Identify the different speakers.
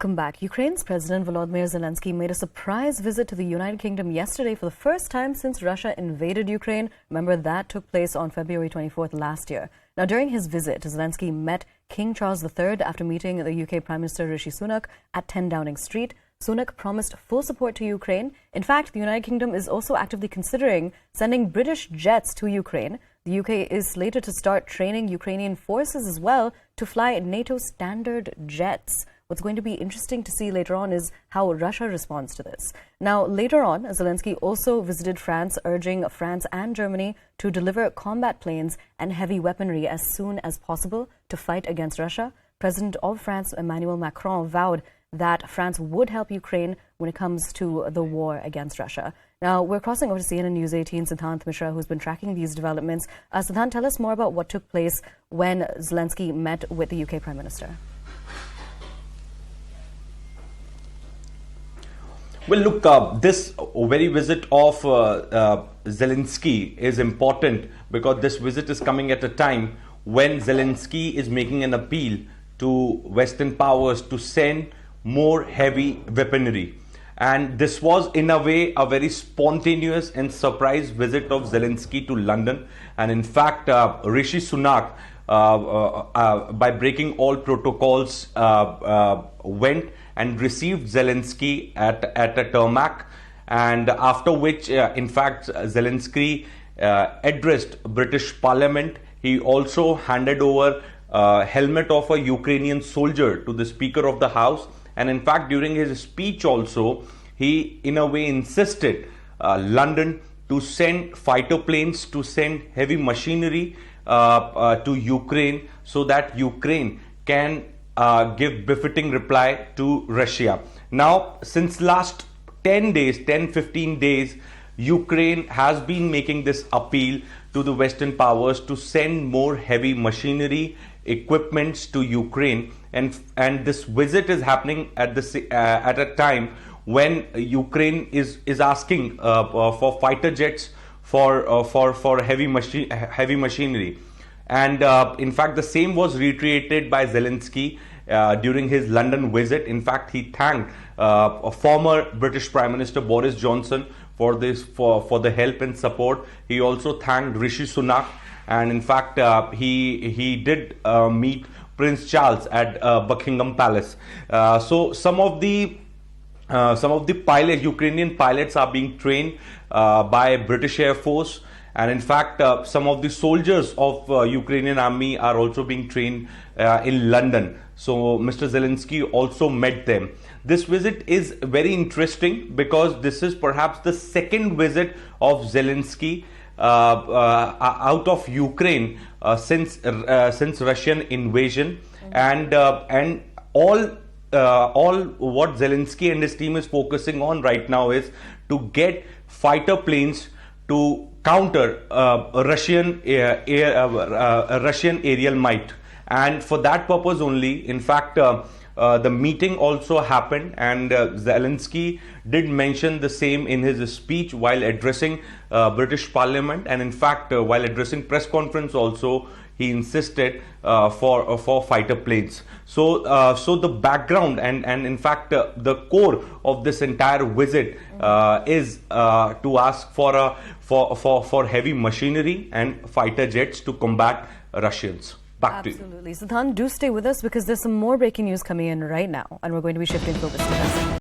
Speaker 1: Welcome back. Ukraine's President Volodymyr Zelensky made a surprise visit to the United Kingdom yesterday for the first time since Russia invaded Ukraine. Remember, that took place on February 24th last year. Now, during his visit, Zelensky met King Charles III after meeting the UK Prime Minister Rishi Sunak at 10 Downing Street. Sunak promised full support to Ukraine. In fact, the United Kingdom is also actively considering sending British jets to Ukraine. The UK is slated to start training Ukrainian forces as well to fly NATO standard jets. What's going to be interesting to see later on is how Russia responds to this. Now, later on, Zelensky also visited France, urging France and Germany to deliver combat planes and heavy weaponry as soon as possible to fight against Russia. President of France, Emmanuel Macron, vowed that France would help Ukraine when it comes to the war against Russia. Now, we're crossing over to CNN News 18, Siddhant Mishra, who's been tracking these developments. Siddhant, tell us more about what took place when Zelensky met with the UK Prime Minister.
Speaker 2: Well, look, this very visit of Zelensky is important because this visit is coming at a time when Zelensky is making an appeal to Western powers to send more heavy weaponry. And this was, in a way, a very spontaneous and surprise visit of Zelensky to London. And in fact, Rishi Sunak, by breaking all protocols, went and received Zelensky at a tarmac, and after which, in fact, Zelensky addressed British Parliament. He also handed over a helmet of a Ukrainian soldier to the Speaker of the House. And in fact, during his speech also, he in a way insisted London to send fighter planes, to send heavy machinery to Ukraine so that Ukraine can give befitting reply to Russia. Now, since last 10-15 days, Ukraine has been making this appeal to the Western powers to send more heavy machinery, equipments to Ukraine, and this visit is happening at a time when Ukraine is asking for fighter jets, for heavy machinery. And in fact, the same was reiterated by Zelensky during his London visit. In fact, he thanked a former British Prime Minister Boris Johnson for the help and support. He also thanked Rishi Sunak, and in fact, he did meet Prince Charles at Buckingham Palace. So some of the pilots, Ukrainian pilots, are being trained by British Air Force. And in fact, some of the soldiers of Ukrainian army are also being trained in London. So Mr. Zelensky also met them. This visit is very interesting because this is perhaps the second visit of Zelensky out of Ukraine since Russian invasion. And all what Zelensky and his team is focusing on right now is to get fighter planes to counter Russian aerial might. And for that purpose only, in fact, the meeting also happened, and Zelensky did mention the same in his speech while addressing British Parliament. And in fact, while addressing press conference also, he insisted for fighter planes. So the background and in fact the core of this entire visit is to ask for heavy machinery and fighter jets to combat Russians. Back to you.
Speaker 1: Absolutely. Siddhant, do stay with us because there's some more breaking news coming in right now, and we're going to be shifting focus to this.